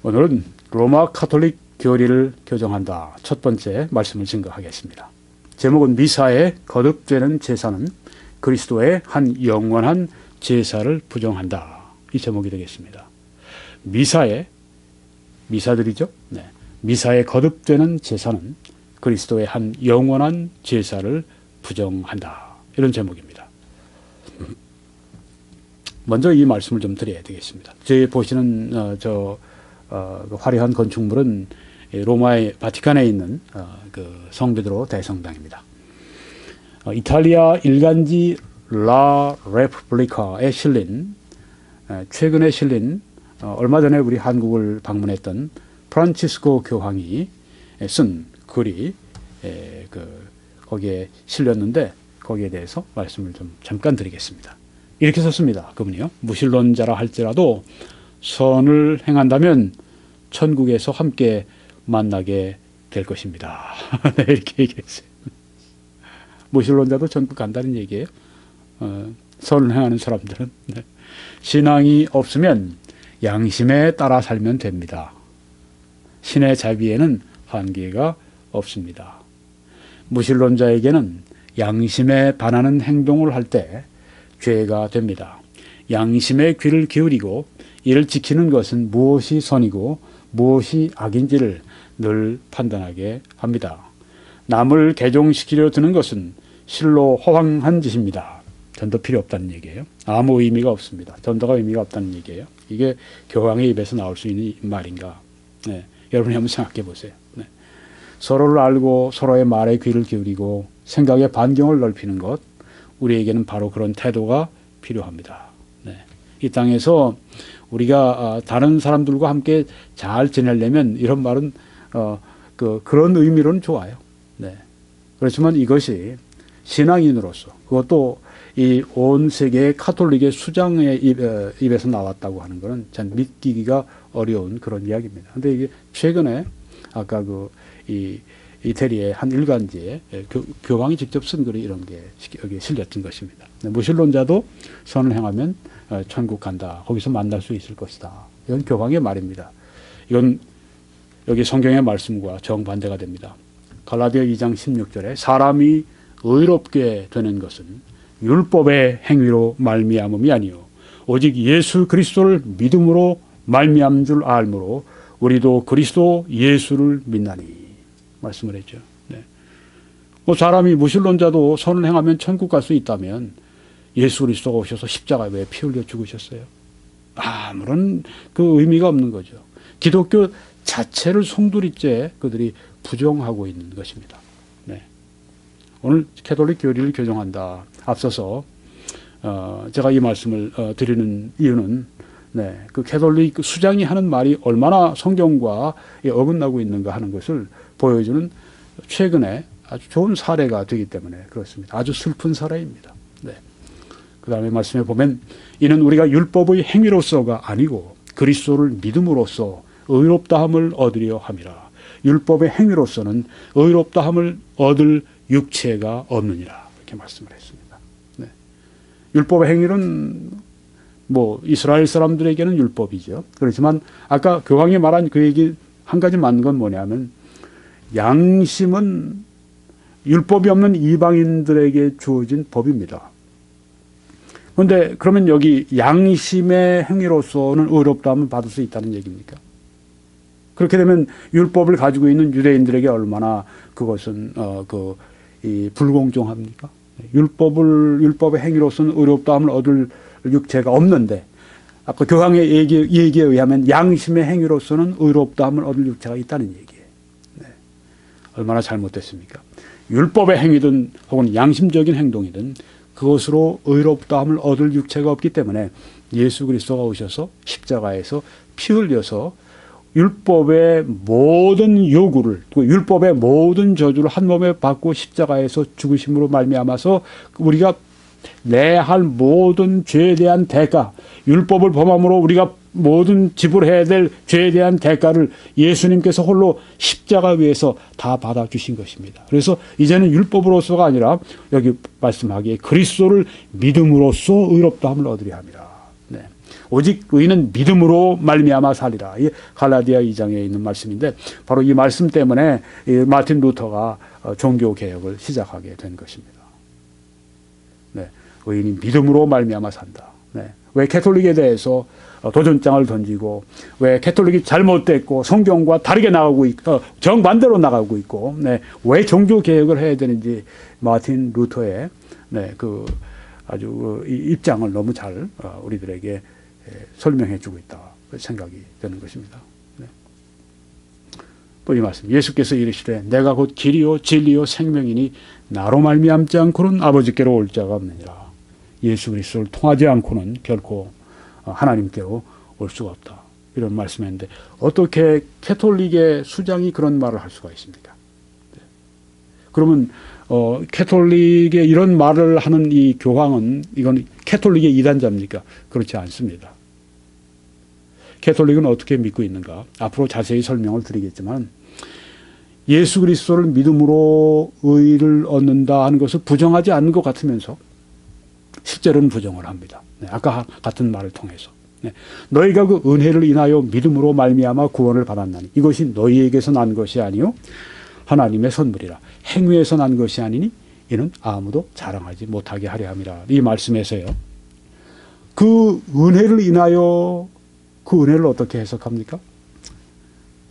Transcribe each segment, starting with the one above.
오늘은 로마 카톨릭 교리를 교정한다. 첫 번째 말씀을 증거하겠습니다. 제목은 미사에 거듭되는 제사는 그리스도의 한 영원한 제사를 부정한다. 이 제목이 되겠습니다. 미사들이죠. 네. 미사에 거듭되는 제사는 그리스도의 한 영원한 제사를 부정한다. 이런 제목입니다. 먼저 이 말씀을 좀 드려야 되겠습니다. 제 보시는 화려한 건축물은 로마의 바티칸에 있는 그 성베드로 대성당입니다. 이탈리아 일간지 라 레프블리카에 최근에 실린 얼마 전에 우리 한국을 방문했던 프란치스코 교황이 쓴 글이 거기에 실렸는데 거기에 대해서 말씀을 좀 잠깐 드리겠습니다. 이렇게 썼습니다. 그분이요. 무신론자라 할지라도 선을 행한다면 천국에서 함께 만나게 될 것입니다. 네, 이렇게 얘기했어요. 무신론자도 천국 간다는 얘기예요. 선을 행하는 사람들은. 네. 신앙이 없으면 양심에 따라 살면 됩니다. 신의 자비에는 한계가 없습니다. 무신론자에게는 양심에 반하는 행동을 할 때 죄가 됩니다. 양심의 귀를 기울이고 이를 지키는 것은 무엇이 선이고 무엇이 악인지를 늘 판단하게 합니다. 남을 개종시키려 드는 것은 실로 허황한 짓입니다. 전도 필요 없다는 얘기예요. 아무 의미가 없습니다. 전도가 의미가 없다는 얘기예요. 이게 교황의 입에서 나올 수 있는 말인가? 네. 여러분이 한번 생각해 보세요. 네. 서로를 알고 서로의 말에 귀를 기울이고 생각의 반경을 넓히는 것, 우리에게는 바로 그런 태도가 필요합니다. 네. 이 땅에서 우리가 다른 사람들과 함께 잘 지내려면 이런 말은 그런 의미로는 좋아요. 네. 그렇지만 이것이 신앙인으로서 그것도 이 온 세계의 카톨릭의 수장의 입에서 나왔다고 하는 것은 참 믿기가 어려운 그런 이야기입니다. 그런데 이게 최근에 아까 이태리의 한 일간지에 교황이 직접 쓴 글이 이런 게 여기에 실렸던 것입니다. 무신론자도 선을 행하면 천국 간다. 거기서 만날 수 있을 것이다. 이건 교황의 말입니다. 이건 여기 성경의 말씀과 정반대가 됩니다. 갈라디아 2장 16절에 사람이 의롭게 되는 것은 율법의 행위로 말미암음이 아니요 오직 예수 그리스도를 믿음으로 말미암은 줄 알므로 우리도 그리스도 예수를 믿나니 말씀을 했죠. 네. 사람이 무신론자도 선을 행하면 천국 갈 수 있다면 예수 그리스도가 오셔서 십자가에 왜 피 흘려 죽으셨어요? 아무런 그 의미가 없는 거죠. 기독교 자체를 송두리째 그들이 부정하고 있는 것입니다. 네. 오늘 캐톨릭 교리를 교정한다. 앞서서 제가 이 말씀을 드리는 이유는 그 캐톨릭 수장이 하는 말이 얼마나 성경과 어긋나고 있는가 하는 것을 보여주는 최근에 아주 좋은 사례가 되기 때문에 그렇습니다. 아주 슬픈 사례입니다. 네. 그 다음에 말씀에 보면 이는 우리가 율법의 행위로서가 아니고 그리스도를 믿음으로써 의롭다함을 얻으려 함이라. 율법의 행위로서는 의롭다함을 얻을 육체가 없느니라. 이렇게 말씀을 했습니다. 네. 율법의 행위는 이스라엘 사람들에게는 율법이죠. 그렇지만 아까 교황이 말한 그 얘기 한 가지 맞는 건 뭐냐면 양심은 율법이 없는 이방인들에게 주어진 법입니다. 그런데 그러면 여기 양심의 행위로서는 의롭다함을 받을 수 있다는 얘기입니까? 그렇게 되면 율법을 가지고 있는 유대인들에게 얼마나 그것은 불공정합니까? 율법의 행위로서는 의롭다함을 얻을 육체가 없는데 아까 교황의 얘기에 의하면 양심의 행위로서는 의롭다함을 얻을 육체가 있다는 얘기예요. 네. 얼마나 잘못됐습니까? 율법의 행위든 혹은 양심적인 행동이든 그것으로 의롭다함을 얻을 육체가 없기 때문에 예수 그리스도가 오셔서 십자가에서 피 흘려서 율법의 모든 요구를 또 율법의 모든 저주를 한 몸에 받고 십자가에서 죽으심으로 말미암아서 우리가 내야 할 모든 죄에 대한 대가, 율법을 범함으로 우리가 모든 지불해야 될 죄에 대한 대가를 예수님께서 홀로 십자가 위에서 다 받아주신 것입니다. 그래서 이제는 율법으로서가 아니라 여기 말씀하기에 그리스도를 믿음으로써 의롭다함을 얻으려 합니다. 네. 오직 의인은 믿음으로 말미암아 살리라. 이 갈라디아 2장에 있는 말씀인데 바로 이 말씀 때문에 이 마틴 루터가 종교 개혁을 시작하게 된 것입니다. 네, 의인이 믿음으로 말미암아 산다. 네, 왜 캐톨릭에 대해서 도전장을 던지고 왜 캐톨릭이 잘못됐고 성경과 다르게 나가고 있고 정반대로 나가고 있고 네, 왜 종교 개혁을 해야 되는지 마틴 루터의 네, 그 아주 이 입장을 너무 잘 우리들에게 설명해 주고 있다 생각이 되는 것입니다. 네. 또 이 말씀 예수께서 이르시되 내가 곧 길이요 진리요 생명이니 나로 말미암지 않고는 아버지께로 올 자가 없느니라. 예수 그리스도를 통하지 않고는 결코 하나님께로 올 수가 없다. 이런 말씀했는데 어떻게 캐톨릭의 수장이 그런 말을 할 수가 있습니까? 네. 그러면 캐톨릭의 이런 말을 하는 이 교황은 이건 캐톨릭의 이단자입니까? 그렇지 않습니다. 캐톨릭은 어떻게 믿고 있는가? 앞으로 자세히 설명을 드리겠지만 예수 그리스도를 믿음으로 의를 얻는다 하는 것을 부정하지 않는 것 같으면서 실제로는 부정을 합니다. 네, 아까 같은 말을 통해서. 네, 너희가 그 은혜를 인하여 믿음으로 말미암아 구원을 받았나니 이것이 너희에게서 난 것이 아니요 하나님의 선물이라. 행위에서 난 것이 아니니 이는 아무도 자랑하지 못하게 하려 함이라. 이 말씀에서요. 그 은혜를 인하여 그 은혜를 어떻게 해석합니까?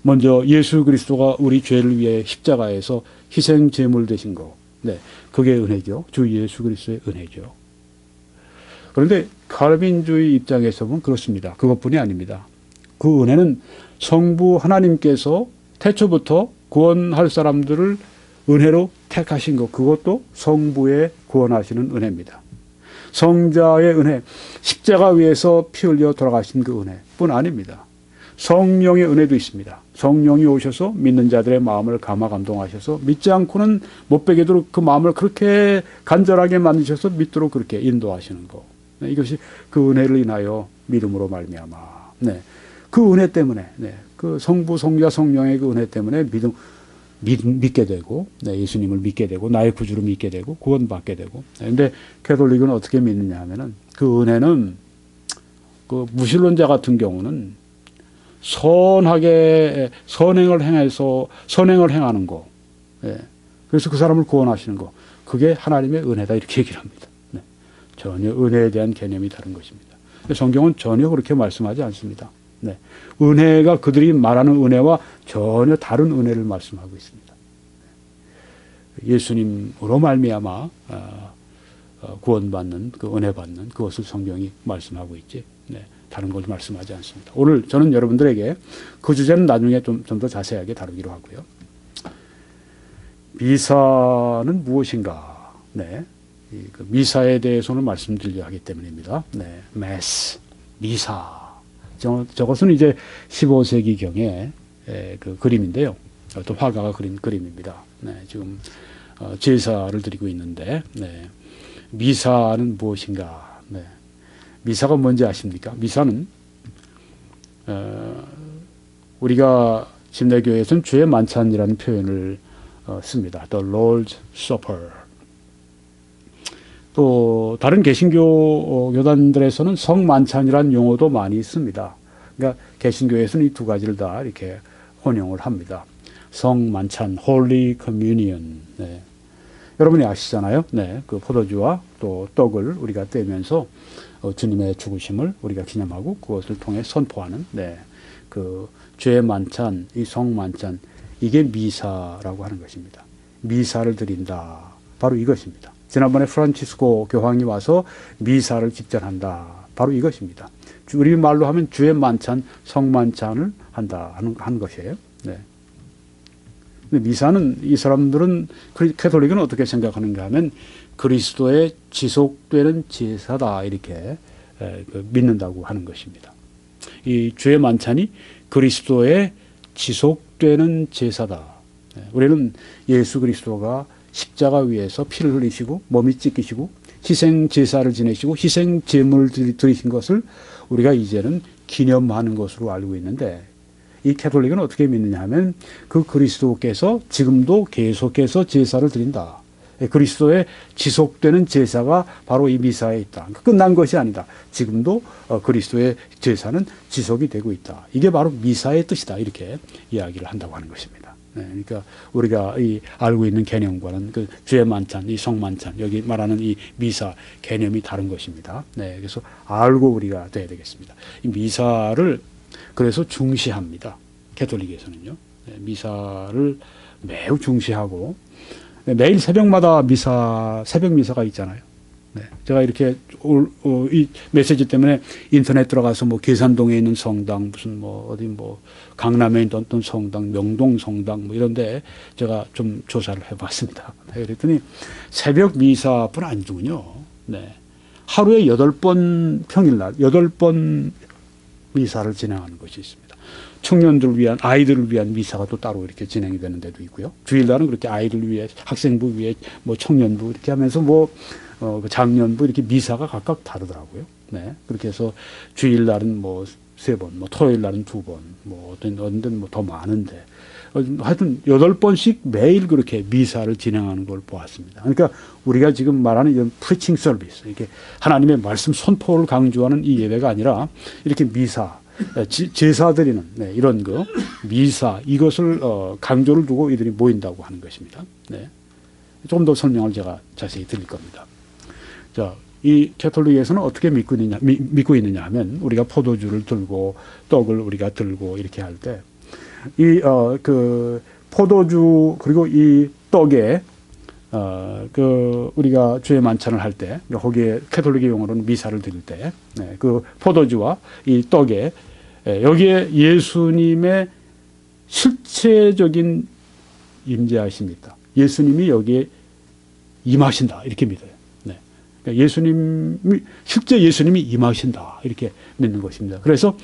먼저 예수 그리스도가 우리 죄를 위해 십자가에서 희생 제물 되신 거. 네, 그게 은혜죠. 주 예수 그리스도의 은혜죠. 그런데 칼빈주의 입장에서 보면 그렇습니다. 그것뿐이 아닙니다. 그 은혜는 성부 하나님께서 태초부터 구원할 사람들을 은혜로 택하신 것, 그것도 성부의 구원하시는 은혜입니다. 성자의 은혜, 십자가 위에서 피 흘려 돌아가신 그 은혜뿐 아닙니다. 성령의 은혜도 있습니다. 성령이 오셔서 믿는 자들의 마음을 감화 감동하셔서 믿지 않고는 못 베게도록 그 마음을 그렇게 간절하게 만드셔서 믿도록 그렇게 인도하시는 것. 네, 이것이 그 은혜를 인하여 믿음으로 말미암아. 네, 그 은혜 때문에, 네, 그 성부, 성자, 성령의 그 은혜 때문에 믿게 되고, 네, 예수님을 믿게 되고, 나의 구주를 믿게 되고, 구원받게 되고. 그런데 캐톨릭은 어떻게 믿느냐 하면은 그 은혜는 그 무신론자 같은 경우는 선하게 선행을 행하는 거, 예, 그래서 그 사람을 구원하시는 거, 그게 하나님의 은혜다 이렇게 얘기를 합니다. 네, 전혀 은혜에 대한 개념이 다른 것입니다. 성경은 전혀 그렇게 말씀하지 않습니다. 네, 은혜가 그들이 말하는 은혜와 전혀 다른 은혜를 말씀하고 있습니다. 예수님으로 말미암아 구원받는 그 은혜 받는 그것을 성경이 말씀하고 있지. 네, 다른 걸 말씀하지 않습니다. 오늘 저는 여러분들에게 그 주제는 나중에 좀 더 자세하게 다루기로 하고요. 미사는 무엇인가? 네, 그 미사에 대해서는 말씀드리려 하기 때문입니다. 네, 메스, 미사. 저것은 이제 15세기경의 그 그림인데요. 또 화가가 그린 그림입니다. 네, 지금 제사를 드리고 있는데, 네, 미사는 무엇인가? 네, 미사가 뭔지 아십니까? 미사는 우리가 침례교회에서는 주의 만찬이라는 표현을 씁니다. The Lord's Supper. 또 다른 개신교 교단들에서는 성만찬이라는 용어도 많이 씁니다. 그러니까 개신교에서는 이 두 가지를 다 이렇게 혼용을 합니다. 성만찬, Holy Communion. 네. 여러분이 아시잖아요. 네, 그 포도주와 또 떡을 우리가 떼면서 주님의 죽으심을 우리가 기념하고 그것을 통해 선포하는, 네, 그 죄의 만찬, 이 성만찬, 이게 미사라고 하는 것입니다. 미사를 드린다. 바로 이것입니다. 지난번에 프란치스코 교황이 와서 미사를 집전한다. 바로 이것입니다. 우리 말로 하면 주의 만찬, 성만찬을 한다 하는 것이에요. 네. 근데 미사는 이 사람들은 캐톨릭은 어떻게 생각하는가 하면 그리스도의 지속되는 제사다 이렇게 믿는다고 하는 것입니다. 이 주의 만찬이 그리스도의 지속되는 제사다. 우리는 예수 그리스도가 십자가 위에서 피를 흘리시고 몸이 찢기시고 희생 제사를 지내시고 희생 제물을 드리신 것을 우리가 이제는 기념하는 것으로 알고 있는데 이 캐톨릭은 어떻게 믿느냐 하면 그 그리스도께서 지금도 계속해서 제사를 드린다. 그리스도의 지속되는 제사가 바로 이 미사에 있다. 끝난 것이 아니다. 지금도 그리스도의 제사는 지속이 되고 있다. 이게 바로 미사의 뜻이다. 이렇게 이야기를 한다고 하는 것입니다. 네, 그러니까 우리가 알고 있는 개념과는 그 주의 만찬, 이 성만찬, 여기 말하는 이 미사 개념이 다른 것입니다. 네, 그래서 알고 우리가 돼야 되겠습니다. 이 미사를 그래서 중시합니다. 가톨릭에서는요. 네, 미사를 매우 중시하고 매일 새벽마다 새벽 미사가 있잖아요. 네, 제가 이렇게 이 메시지 때문에 인터넷 들어가서 뭐 계산동에 있는 성당, 무슨 뭐 어디 뭐 강남에 있는 어떤 성당, 명동 성당 뭐 이런데 제가 좀 조사를 해봤습니다. 그랬더니 새벽 미사뿐 아니군요. 네, 하루에 8번 평일날 8번 미사를 진행하는 것이 있습니다. 청년들을 위한, 아이들을 위한 미사가 또 따로 이렇게 진행이 되는 데도 있고요. 주일날은 그렇게 아이들 위해, 학생부 위해, 뭐 청년부 이렇게 하면서 뭐 장년부 이렇게 미사가 각각 다르더라고요. 네, 그렇게 해서 주일날은 뭐 3번, 뭐 토요일날은 2번, 뭐 어떤 데는 뭐 더 많은데 하여튼 8번씩 매일 그렇게 미사를 진행하는 걸 보았습니다. 그러니까 우리가 지금 말하는 이런 프리칭 서비스, 이렇게 하나님의 말씀 선포를 강조하는 이 예배가 아니라 이렇게 미사, 제사 드리는 이런 거 미사 이것을 강조를 두고 이들이 모인다고 하는 것입니다. 네. 좀 더 설명을 제가 자세히 드릴 겁니다. 자, 이 가톨릭에서는 어떻게 믿고 있느냐 하면 우리가 포도주를 들고 떡을 우리가 들고 이렇게 할 때 그 포도주 그리고 이 떡에 우리가 주의 만찬을 할 때 거기에 가톨릭의 용어로는 미사를 드릴 때 그 포도주와 이 떡에 여기에 예수님의 실체적인 임재하십니다. 예수님이 여기에 임하신다 이렇게 믿어요. 네. 그러니까 실제 예수님이 임하신다 이렇게 믿는 것입니다. 그래서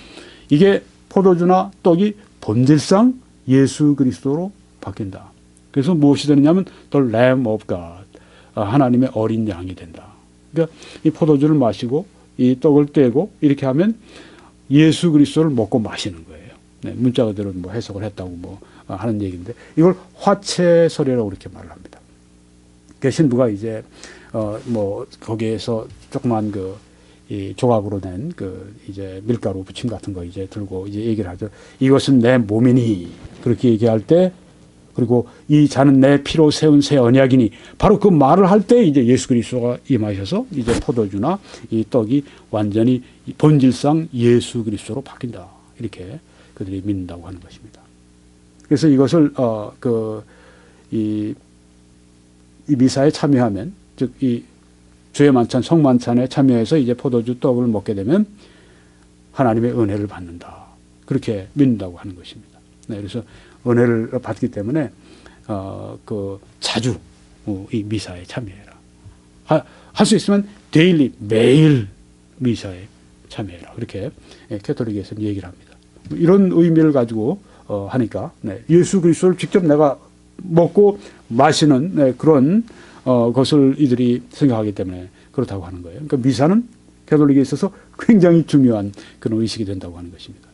이게 포도주나 떡이 본질상 예수 그리스도로 바뀐다. 그래서 무엇이 되느냐면 The Lamb of God, 하나님의 어린 양이 된다. 그러니까 이 포도주를 마시고 이 떡을 떼고 이렇게 하면 예수 그리스도를 먹고 마시는 거예요. 네, 문자 그대로 뭐 해석을 했다고 뭐 하는 얘기인데 이걸 화채설이라고 이렇게 말을 합니다. 그 신부가 이제 뭐 거기에서 조그만 이 조각으로 낸 이제 밀가루 부침 같은 거 이제 들고 이제 얘기를 하죠. 이것은 내 몸이니 그렇게 얘기할 때 그리고 이 잔은 내 피로 세운 새 언약이니 바로 그 말을 할 때 이제 예수 그리스도가 임하셔서 이제 포도주나 이 떡이 완전히 본질상 예수 그리스도로 바뀐다. 이렇게 그들이 믿는다고 하는 것입니다. 그래서 이것을 이 미사에 참여하면 즉 이 주의 만찬 성만찬에 참여해서 이제 포도주 떡을 먹게 되면 하나님의 은혜를 받는다. 그렇게 믿는다고 하는 것입니다. 네, 그래서 은혜를 받기 때문에 자주 이 미사에 참여해라. 할 수 있으면 데일리 매일 미사에 참여해라. 그렇게 가톨릭에서는 얘기를 합니다. 이런 의미를 가지고 하니까 예수 그리스도를 직접 내가 먹고 마시는 그런 것을 이들이 생각하기 때문에 그렇다고 하는 거예요. 그러니까 미사는 가톨릭에 있어서 굉장히 중요한 그런 의식이 된다고 하는 것입니다.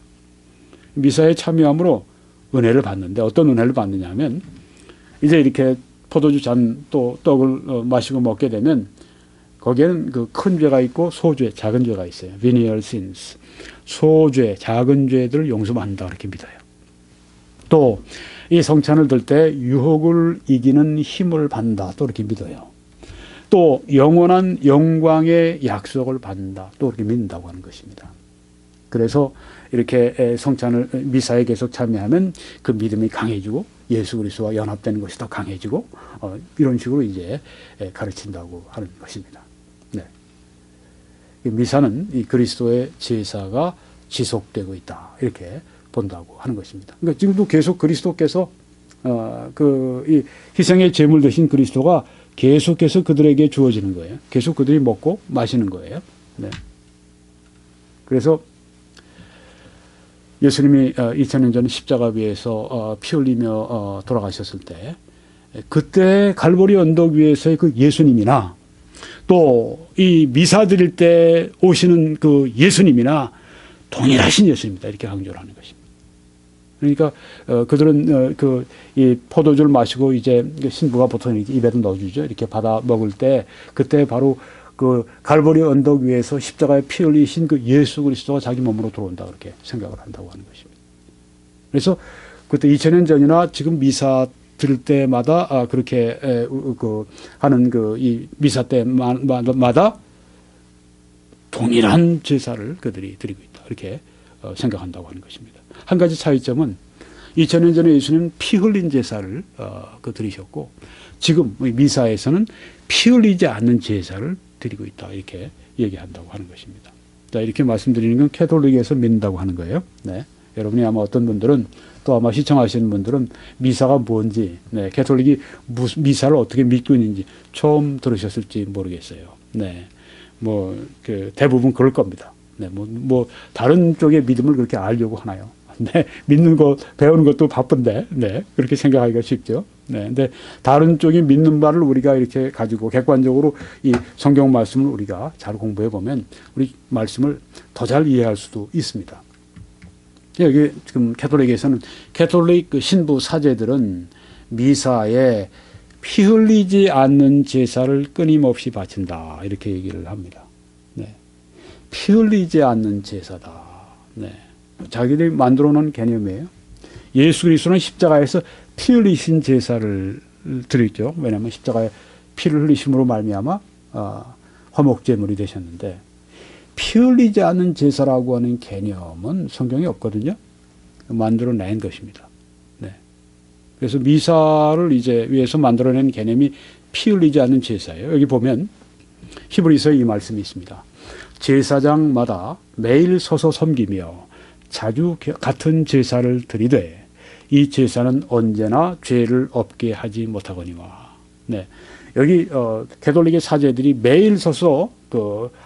미사에 참여함으로 은혜를 받는데 어떤 은혜를 받느냐 하면 이제 이렇게 포도주 잔 또 떡을 마시고 먹게 되면 거기에는 그 큰 죄가 있고 소죄, 작은 죄가 있어요. venial sins. 소죄, 작은 죄들을 용서받는다 그렇게 믿어요. 또 이 성찬을 들 때 유혹을 이기는 힘을 받는다 또 이렇게 믿어요. 또 영원한 영광의 약속을 받는다 또 이렇게 믿는다고 하는 것입니다. 그래서 이렇게 성찬을 미사에 계속 참여하면 그 믿음이 강해지고 예수 그리스도와 연합되는 것이 더 강해지고 이런 식으로 이제 가르친다고 하는 것입니다. 네. 미사는 이 그리스도의 제사가 지속되고 있다 이렇게 본다고 하는 것입니다. 그러니까 지금도 계속 그리스도께서 이 희생의 제물 되신 그리스도가 계속해서 그들에게 주어지는 거예요. 계속 그들이 먹고 마시는 거예요. 네. 그래서 예수님이 2000년 전 십자가 위에서 피 흘리며 돌아가셨을 때 그때 갈보리 언덕 위에서의 그 예수님이나 또 이 미사 드릴 때 오시는 그 예수님이나 동일하신 예수님이다 이렇게 강조를 하는 것입니다. 그러니까 그들은 이 포도주를 마시고 이제 신부가 보통 이렇게 입에도 넣어주죠. 이렇게 받아 먹을 때 그때 바로 그 갈보리 언덕 위에서 십자가에 피 흘리신 그 예수 그리스도가 자기 몸으로 들어온다 그렇게 생각을 한다고 하는 것입니다. 그래서 그때 2000년 전이나 지금 미사 들을 때마다 그렇게 하는 이 미사 때마다 동일한 제사를 그들이 드리고 있다 이렇게 생각한다고 하는 것입니다. 한 가지 차이점은 2000년 전에 예수님은 피 흘린 제사를 드리셨고 지금 미사에서는 피 흘리지 않는 제사를 드리고 있다 이렇게 얘기한다고 하는 것입니다. 자, 이렇게 말씀드리는 건 캐톨릭에서 믿는다고 하는 거예요. 네. 여러분이 아마 어떤 분들은 또 아마 시청하시는 분들은 미사가 뭔지, 네, 캐톨릭이 미사를 어떻게 믿고 있는지 처음 들으셨을지 모르겠어요. 네, 대부분 그럴 겁니다. 네, 다른 쪽의 믿음을 그렇게 알려고 하나요? 네, 믿는 거, 배우는 것도 바쁜데, 네, 그렇게 생각하기가 쉽죠. 네, 근데 다른 쪽이 믿는 바를 우리가 이렇게 가지고 객관적으로 이 성경 말씀을 우리가 잘 공부해 보면 우리 말씀을 더 잘 이해할 수도 있습니다. 여기 지금 캐톨릭에서는 캐톨릭 신부 사제들은 미사에 피 흘리지 않는 제사를 끊임없이 바친다 이렇게 얘기를 합니다. 네. 피 흘리지 않는 제사다. 네. 자기들이 만들어 놓은 개념이에요. 예수 그리스도는 십자가에서 피 흘리신 제사를 드렸죠. 왜냐하면 십자가에 피를 흘리심으로 말미암아 화목제물이 되셨는데 피 흘리지 않는 제사라고 하는 개념은 성경에 없거든요. 만들어낸 것입니다. 네. 그래서 미사를 이제 위해서 만들어낸 개념이 피 흘리지 않는 제사예요. 여기 보면 히브리서에 이 말씀이 있습니다. 제사장마다 매일 서서 섬기며 자주 같은 제사를 드리되 이 제사는 언제나 죄를 없게 하지 못하거니와. 네. 여기 캐톨릭의 사제들이 매일 서서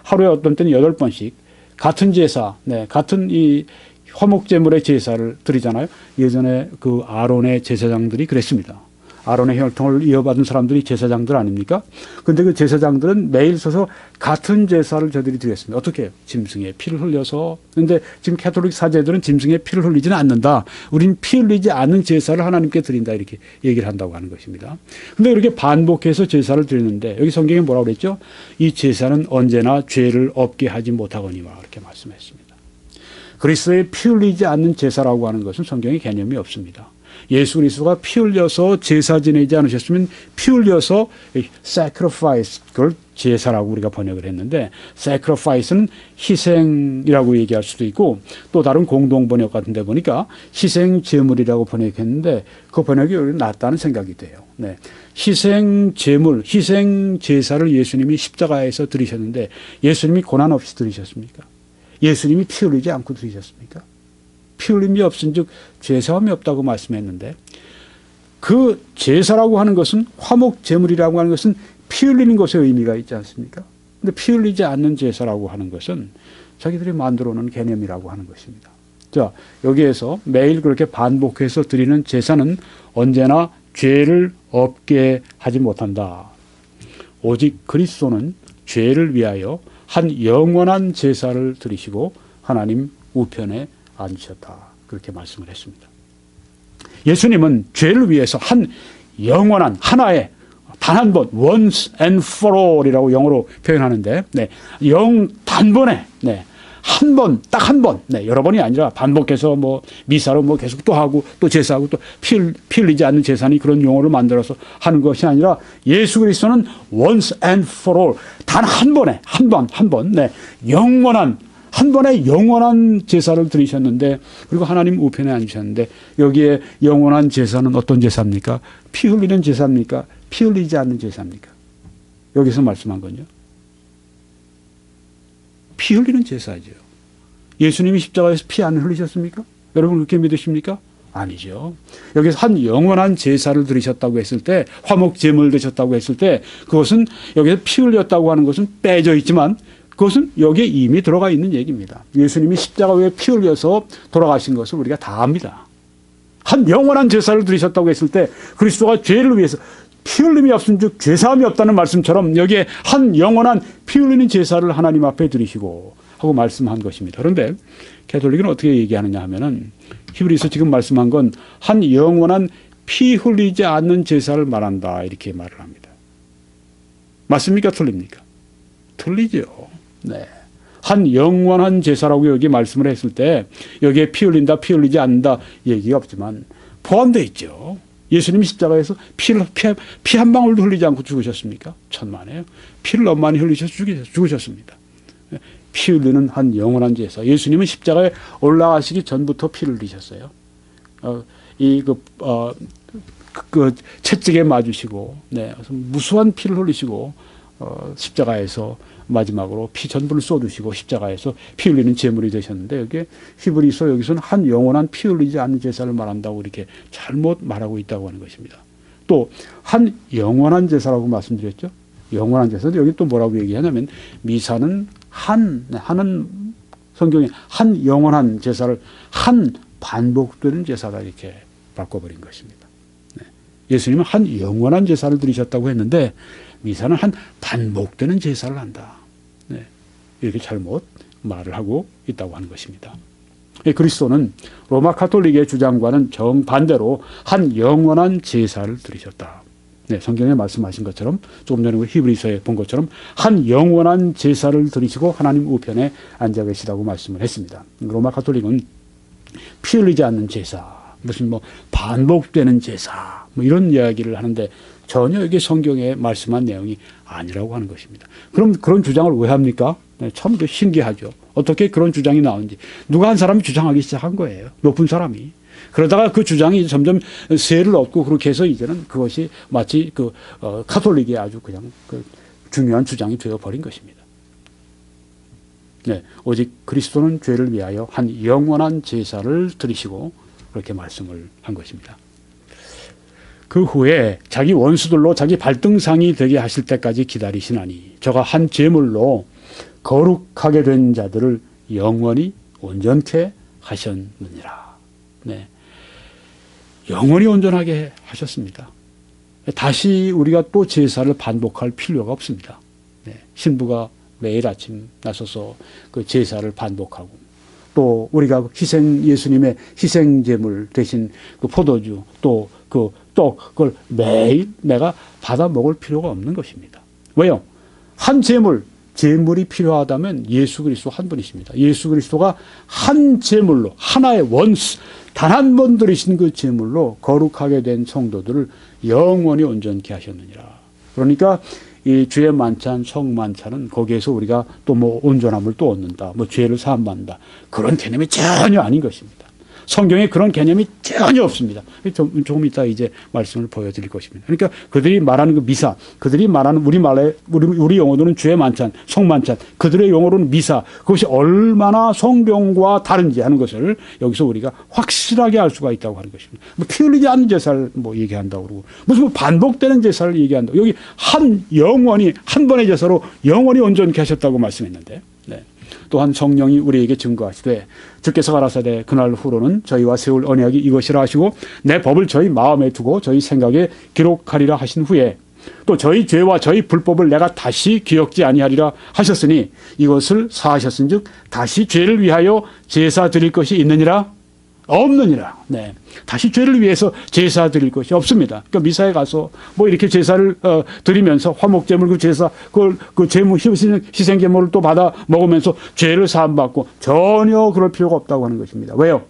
하루에 어떤 때는 8번씩 같은 제사, 네, 같은 이 화목제물의 제사를 드리잖아요. 예전에 그 아론의 제사장들이 그랬습니다. 아론의 혈통을 이어받은 사람들이 제사장들 아닙니까? 근데 그 제사장들은 매일 서서 같은 제사를 저들이 드렸습니다. 어떻게 해요? 짐승의 피를 흘려서. 근데 지금 캐톨릭 사제들은 짐승의 피를 흘리지는 않는다. 우린 피 흘리지 않는 제사를 하나님께 드린다. 이렇게 얘기를 한다고 하는 것입니다. 근데 이렇게 반복해서 제사를 드리는데 여기 성경에 뭐라고 그랬죠? 이 제사는 언제나 죄를 없게 하지 못하거니와 이렇게 말씀했습니다. 그리스도의 피 흘리지 않는 제사라고 하는 것은 성경에 개념이 없습니다. 예수 그리스도가 피 흘려서 제사 지내지 않으셨으면 피 흘려서 sacrifice, 그걸 제사라고 우리가 번역을 했는데 sacrifice는 희생이라고 얘기할 수도 있고 또 다른 공동 번역 같은 데 보니까 희생 제물이라고 번역했는데 그 번역이 낫다는 생각이 돼요. 네. 희생 제물, 희생 제사를 예수님이 십자가에서 드리셨는데 예수님이 고난 없이 드리셨습니까? 예수님이 피 흘리지 않고 드리셨습니까? 피 흘림이 없은즉 죄사함이 없다고 말씀했는데 그 제사라고 하는 것은 화목 제물이라고 하는 것은 피 흘리는 것에 의미가 있지 않습니까? 근데 피 흘리지 않는 제사라고 하는 것은 자기들이 만들어 놓은 개념이라고 하는 것입니다. 자, 여기에서 매일 그렇게 반복해서 드리는 제사는 언제나 죄를 없게 하지 못한다. 오직 그리스도는 죄를 위하여 한 영원한 제사를 드리시고 하나님 우편에 앉으셨다. 그렇게 말씀을 했습니다. 예수님은 죄를 위해서 한 영원한 하나의 단 한 번 once and for all이라고 영어로 표현하는데 네, 단번에 네, 한 번, 딱 한 번, 네, 여러 번이 아니라 반복해서 미사로 계속 또 하고 또 제사하고 또 피 흘리지 않는 제사니 그런 용어를 만들어서 하는 것이 아니라 예수 그리스도는 once and for all 단 한 번에 한 번, 네, 영원한 한 번에 영원한 제사를 드리셨는데 그리고 하나님 우편에 앉으셨는데 여기에 영원한 제사는 어떤 제사입니까? 피 흘리는 제사입니까? 피 흘리지 않는 제사입니까? 여기서 말씀한 건요. 피 흘리는 제사죠. 예수님이 십자가에서 피 안 흘리셨습니까? 여러분 그렇게 믿으십니까? 아니죠. 여기서 한 영원한 제사를 드리셨다고 했을 때 화목 제물 드셨다고 했을 때 그것은 여기서 피 흘렸다고 하는 것은 빼져 있지만 그것은 여기에 이미 들어가 있는 얘기입니다. 예수님이 십자가 위에 피 흘려서 돌아가신 것을 우리가 다 압니다. 한 영원한 제사를 드리셨다고 했을 때 그리스도가 죄를 위해서 피 흘림이 없은 즉 죄사함이 없다는 말씀처럼 여기에 한 영원한 피 흘리는 제사를 하나님 앞에 드리시고 하고 말씀한 것입니다. 그런데 가톨릭은 어떻게 얘기하느냐 하면은 히브리서 지금 말씀한 건 한 영원한 피 흘리지 않는 제사를 말한다 이렇게 말을 합니다. 맞습니까? 틀립니까? 틀리죠. 네. 한 영원한 제사라고 여기 말씀을 했을 때 여기에 피 흘린다, 피 흘리지 않는다 얘기가 없지만 포함되어 있죠. 예수님이 십자가에서 피 한 방울도 흘리지 않고 죽으셨습니까? 천만에요. 피를 너무 많이 흘리셔서 죽으셨습니다. 피 흘리는 한 영원한 제사. 예수님은 십자가에 올라가시기 전부터 피를 흘리셨어요. 채찍에 맞으시고, 네, 무수한 피를 흘리시고, 십자가에서 마지막으로 피 전부를 쏟으시고 십자가에서 피 흘리는 제물이 되셨는데 여기 히브리서 여기서는 한 영원한 피 흘리지 않는 제사를 말한다고 이렇게 잘못 말하고 있다고 하는 것입니다. 또 한 영원한 제사라고 말씀드렸죠. 영원한 제사. 여기 또 뭐라고 얘기하냐면 미사는 하는 성경에 한 영원한 제사를 한 반복되는 제사다 이렇게 바꿔버린 것입니다. 네. 예수님은 한 영원한 제사를 드리셨다고 했는데 미사는 한 반복되는 제사를 한다. 네. 이렇게 잘못 말을 하고 있다고 하는 것입니다. 그리스도는 로마 가톨릭의 주장과는 정반대로 한 영원한 제사를 드리셨다. 네, 성경에 말씀하신 것처럼 조금 전에 히브리서에 본 것처럼 한 영원한 제사를 드리시고 하나님 우편에 앉아 계시다고 말씀을 했습니다. 로마 가톨릭은 피 흘리지 않는 제사, 무슨 반복되는 제사 이런 이야기를 하는데 전혀 이게 성경에 말씀한 내용이 아니라고 하는 것입니다. 그럼 그런 주장을 왜 합니까? 네, 참 신기하죠. 어떻게 그런 주장이 나오는지. 누가 한 사람이 주장하기 시작한 거예요. 높은 사람이. 그러다가 그 주장이 점점 세를 얻고 그렇게 해서 이제는 그것이 마치 가톨릭의 아주 그냥 중요한 주장이 되어버린 것입니다. 네, 오직 그리스도는 죄를 위하여 한 영원한 제사를 드리시고 그렇게 말씀을 한 것입니다. 그 후에 자기 원수들로 자기 발등상이 되게 하실 때까지 기다리시나니 저가 한 제물로 거룩하게 된 자들을 영원히 온전케 하셨느니라. 네. 영원히 온전하게 하셨습니다. 다시 우리가 또 제사를 반복할 필요가 없습니다. 네. 신부가 매일 아침 나서서 그 제사를 반복하고 또 우리가 예수님의 희생제물 대신 그 포도주 또 그걸 매일 내가 받아 먹을 필요가 없는 것입니다. 왜요? 한 제물이 필요하다면 예수 그리스도 한 분이십니다. 예수 그리스도가 한 제물로 하나의 원수 단 한 번 드리신 그 제물로 거룩하게 된 성도들을 영원히 온전케 하셨느니라. 그러니까 이 주의 만찬, 성만찬은 거기에서 우리가 또 온전함을 또 얻는다, 죄를 사함받는다 그런 개념이 전혀 아닌 것입니다. 성경에 그런 개념이 전혀 없습니다. 조금 이따 이제 말씀을 보여드릴 것입니다. 그러니까 그들이 말하는 그 미사, 그들이 말하는 우리 용어로는 주의 만찬, 성만찬, 그들의 용어로는 미사, 그것이 얼마나 성경과 다른지 하는 것을 여기서 우리가 확실하게 알 수가 있다고 하는 것입니다. 피 흘리지 않는 제사를 얘기한다고 그러고 무슨 반복되는 제사를 얘기한다고 여기 한 번의 제사로 영원히 온전케 하셨다고 말씀했는데 네. 또한 성령이 우리에게 증거하시되 주께서 가라사대 그날 후로는 저희와 세울 언약이 이것이라 하시고 내 법을 저희 마음에 두고 저희 생각에 기록하리라 하신 후에 또 저희 죄와 저희 불법을 내가 다시 기억지 아니하리라 하셨으니 이것을 사하셨은즉 다시 죄를 위하여 제사 드릴 것이 있느니라 없느니라. 네. 다시 죄를 위해서 제사 드릴 것이 없습니다. 그러니까 미사에 가서 이렇게 제사를 드리면서 화목제물 그 제사 그 제물 희생제물을 또 받아 먹으면서 죄를 사함받고 전혀 그럴 필요가 없다고 하는 것입니다. 왜요?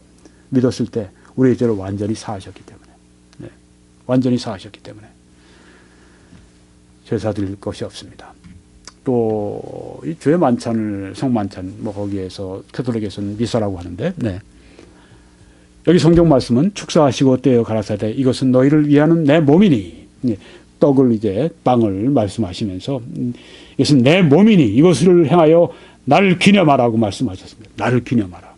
믿었을 때 우리의 죄를 완전히 사하셨기 때문에. 네. 완전히 사하셨기 때문에 제사 드릴 것이 없습니다. 또 이 주의 만찬을 성만찬 거기에서 가톨릭에서는 미사라고 하는데 네. 여기 성경 말씀은 축사하시고 떼어 가라사대 이것은 너희를 위하는 내 몸이니 떡을 이제 빵을 말씀하시면서 이것은 내 몸이니 이것을 행하여 나를 기념하라고 말씀하셨습니다. 나를 기념하라.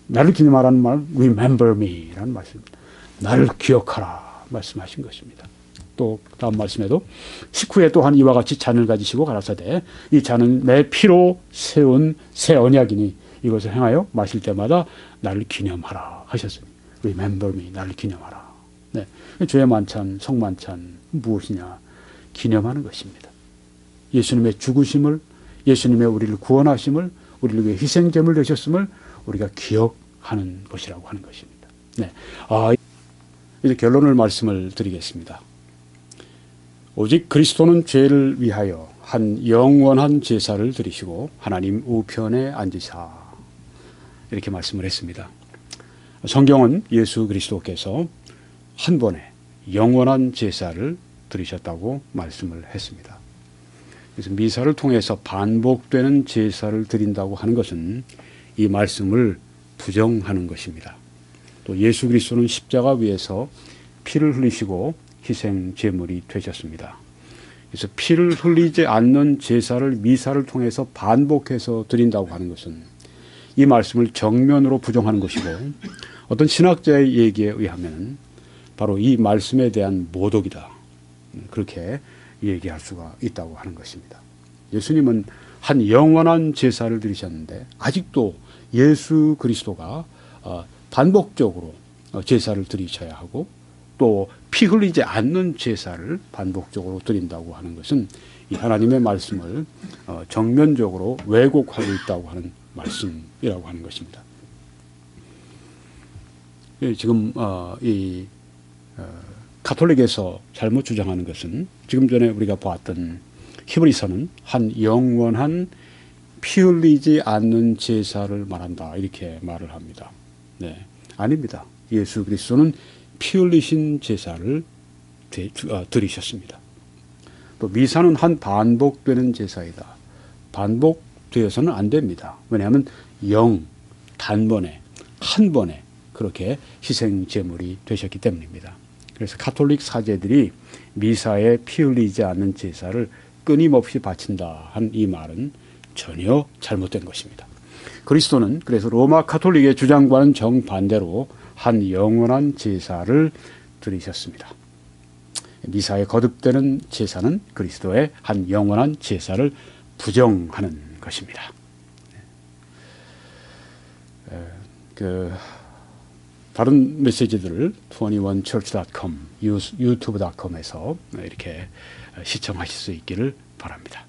나를 기념하라는 말 remember me라는 말씀입니다. 나를 기억하라 말씀하신 것입니다. 또 다음 말씀에도 식후에 또한 이와 같이 잔을 가지시고 가라사대 이 잔은 내 피로 세운 새 언약이니 이것을 행하여 마실 때마다 나를 기념하라 하셨으니 remember me 나를 기념하라. 네. 주의 만찬, 성만찬 무엇이냐? 기념하는 것입니다. 예수님의 죽으심을 예수님의 우리를 구원하심을 우리를 위해 희생제물 되셨음을 우리가 기억하는 것이라고 하는 것입니다. 네. 이제 결론을 말씀을 드리겠습니다. 오직 그리스도는 죄를 위하여 한 영원한 제사를 드리시고 하나님 우편에 앉으사, 이렇게 말씀을 했습니다. 성경은 예수 그리스도께서 한 번에 영원한 제사를 드리셨다고 말씀을 했습니다. 그래서 미사를 통해서 반복되는 제사를 드린다고 하는 것은 이 말씀을 부정하는 것입니다. 또 예수 그리스도는 십자가 위에서 피를 흘리시고 희생 제물이 되셨습니다. 그래서 피를 흘리지 않는 제사를 미사를 통해서 반복해서 드린다고 하는 것은 이 말씀을 정면으로 부정하는 것이고, 어떤 신학자의 얘기에 의하면 바로 이 말씀에 대한 모독이다, 그렇게 얘기할 수가 있다고 하는 것입니다. 예수님은 한 영원한 제사를 드리셨는데 아직도 예수 그리스도가 반복적으로 제사를 드리셔야 하고, 또 피 흘리지 않는 제사를 반복적으로 드린다고 하는 것은 이 하나님의 말씀을 정면적으로 왜곡하고 있다고 하는 말씀이라고 하는 것입니다. 지금 이 가톨릭에서 잘못 주장하는 것은, 지금 전에 우리가 보았던 히브리서는 한 영원한 피 흘리지 않는 제사를 말한다, 이렇게 말을 합니다. 네, 아닙니다. 예수 그리스도는 피 흘리신 제사를 드리셨습니다. 또 미사는 한 반복되는 제사이다. 반복되어서는 안 됩니다. 왜냐하면 단번에, 한 번에 그렇게 희생 제물이 되셨기 때문입니다. 그래서 가톨릭 사제들이 미사에 피 흘리지 않는 제사를 끊임없이 바친다 한 이 말은 전혀 잘못된 것입니다. 그리스도는 그래서 로마 가톨릭의 주장과는 정반대로 한 영원한 제사를 드리셨습니다. 미사에 거듭되는 제사는 그리스도의 한 영원한 제사를 부정하는 것입니다. 다른 메시지들을 21church.com, 유튜브.com에서 이렇게 시청하실 수 있기를 바랍니다.